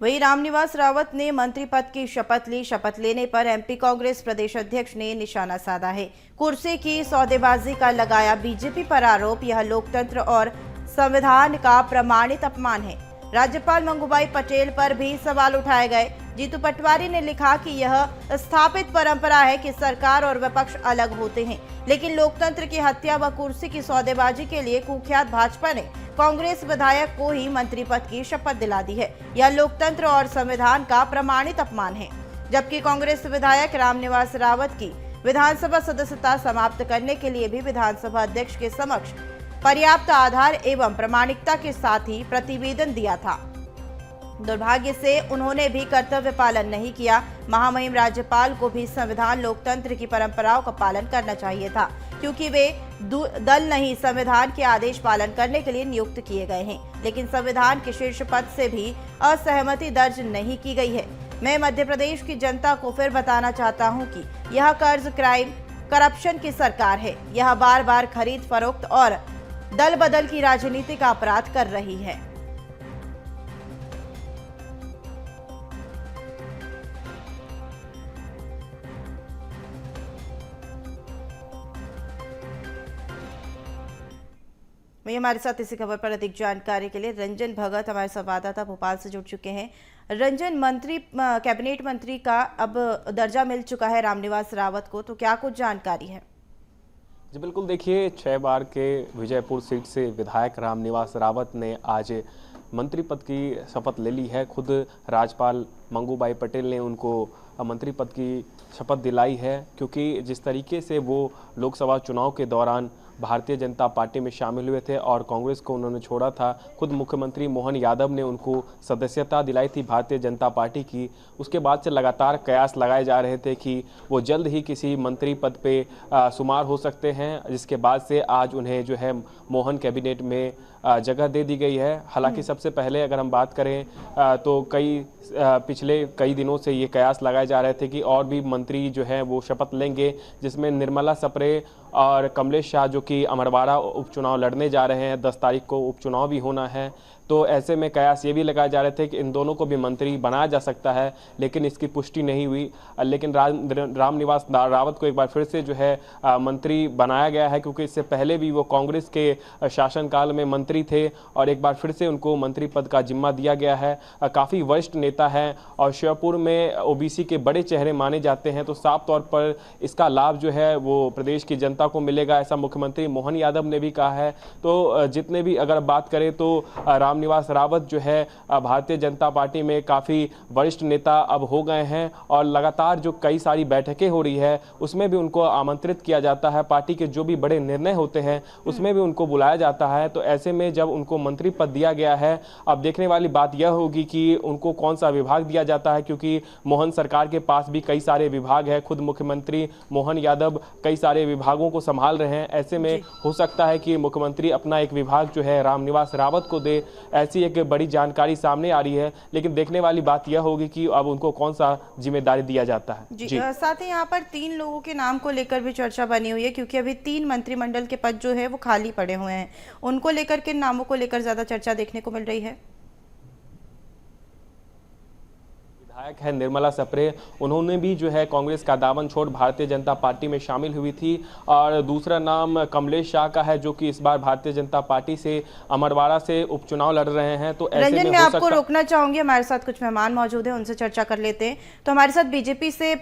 वहीं रामनिवास रावत ने मंत्री पद की शपथ ली। शपथ लेने पर एमपी कांग्रेस प्रदेश अध्यक्ष ने निशाना साधा है। कुर्सी की सौदेबाजी का लगाया बीजेपी पर आरोप। यह लोकतंत्र और संविधान का प्रमाणित अपमान है। राज्यपाल मंगूभाई पटेल पर भी सवाल उठाए गए। जीतू पटवारी ने लिखा कि यह स्थापित परंपरा है कि सरकार और विपक्ष अलग होते हैं, लेकिन लोकतंत्र की हत्या व कुर्सी की सौदेबाजी के लिए कुख्यात भाजपा ने कांग्रेस विधायक को ही मंत्री पद की शपथ दिला दी है। यह लोकतंत्र और संविधान का प्रमाणित अपमान है। जबकि कांग्रेस विधायक रामनिवास रावत की विधानसभा सदस्यता समाप्त करने के लिए भी विधानसभा अध्यक्ष के समक्ष पर्याप्त आधार एवं प्रामाणिकता के साथ ही प्रतिवेदन दिया था। दुर्भाग्य से उन्होंने भी कर्तव्य पालन नहीं किया। महामहिम राज्यपाल को भी संविधान लोकतंत्र की परंपराओं का पालन करना चाहिए था, क्योंकि वे दल नहीं संविधान के आदेश पालन करने के लिए नियुक्त किए गए हैं। लेकिन संविधान के शीर्ष पद से भी असहमति दर्ज नहीं की गई है। मैं मध्य प्रदेश की जनता को फिर बताना चाहता हूं कि यह कर्ज क्राइम करप्शन की सरकार है। यह बार बार खरीद फरोख्त और दल बदल की राजनीति का अपराध कर रही है। वहीं हमारे साथ इसी खबर पर अधिक जानकारी के लिए रंजन भगत हमारे संवाददाता भोपाल से जुड़ चुके हैं। रंजन, कैबिनेट मंत्री का अब दर्जा मिल चुका है रामनिवास रावत को, तो क्या कुछ जानकारी है? जी बिल्कुल, देखिए 6 बार के विजयपुर सीट से विधायक रामनिवास रावत ने आज मंत्री पद की शपथ ले ली है। खुद राज्यपाल मंगूभाई पटेल ने उनको मंत्री पद की शपथ दिलाई है, क्योंकि जिस तरीके से वो लोकसभा चुनाव के दौरान भारतीय जनता पार्टी में शामिल हुए थे और कांग्रेस को उन्होंने छोड़ा था। खुद मुख्यमंत्री मोहन यादव ने उनको सदस्यता दिलाई थी भारतीय जनता पार्टी की। उसके बाद से लगातार कयास लगाए जा रहे थे कि वो जल्द ही किसी मंत्री पद पे शुमार हो सकते हैं, जिसके बाद से आज उन्हें जो है मोहन कैबिनेट में जगह दे दी गई है। हालांकि सबसे पहले अगर हम बात करें तो पिछले कई दिनों से ये कयास लगाए जा रहे थे कि और भी मंत्री जो हैं वो शपथ लेंगे, जिसमें निर्मला सप्रे और कमलेश शाह जो कि अमरवाड़ा उपचुनाव लड़ने जा रहे हैं, 10 तारीख को उपचुनाव भी होना है। तो ऐसे में कयास ये भी लगाए जा रहे थे कि इन दोनों को भी मंत्री बनाया जा सकता है, लेकिन इसकी पुष्टि नहीं हुई। लेकिन रामनिवास रावत को एक बार फिर से जो है मंत्री बनाया गया है, क्योंकि इससे पहले भी वो कांग्रेस के शासनकाल में मंत्री थे और एक बार फिर से उनको मंत्री पद का जिम्मा दिया गया है। काफ़ी वरिष्ठ नेता है और श्योपुर में ओबीसी के बड़े चेहरे माने जाते हैं, तो साफ तौर पर इसका लाभ जो है वो प्रदेश की जनता को मिलेगा, ऐसा मुख्यमंत्री मोहन यादव ने भी कहा है। तो जितने भी अगर बात करें तो रामनिवास रावत जो है भारतीय जनता पार्टी में काफ़ी वरिष्ठ नेता अब हो गए हैं और लगातार जो कई सारी बैठकें हो रही है उसमें भी उनको आमंत्रित किया जाता है। पार्टी के जो भी बड़े निर्णय होते हैं उसमें भी उनको बुलाया जाता है। तो ऐसे में जब उनको मंत्री पद दिया गया है, अब देखने वाली बात यह होगी कि उनको कौन सा विभाग दिया जाता है, क्योंकि मोहन सरकार के पास भी कई सारे विभाग हैं। खुद मुख्यमंत्री मोहन यादव कई सारे विभागों को संभाल रहे हैं। ऐसे में हो सकता है कि मुख्यमंत्री अपना एक विभाग जो है रामनिवास रावत को दे, ऐसी एक बड़ी जानकारी सामने आ रही है। लेकिन देखने वाली बात यह होगी कि अब उनको कौन सा जिम्मेदारी दिया जाता है। जी। साथ ही यहाँ पर 3 लोगों के नाम को लेकर भी चर्चा बनी हुई है, क्योंकि अभी 3 मंत्रिमंडल के पद जो है वो खाली पड़े हुए हैं। उनको लेकर किन नामों को लेकर ज्यादा चर्चा देखने को मिल रही है? विधायक है निर्मला सप्रे, उन्होंने भी जो है कांग्रेस का दामन छोड़ भारतीय जनता पार्टी में शामिल हुई थी। और दूसरा नाम कमलेश शाह का है, जो कि इस बार भारतीय जनता पार्टी से अमरवाड़ा से उपचुनाव लड़ रहे हैं। तो ऐसे रंजन, मैं आपको रोकना चाहूंगी, हमारे साथ कुछ मेहमान मौजूद हैं, उनसे चर्चा कर लेते हैं। तो हमारे साथ बीजेपी से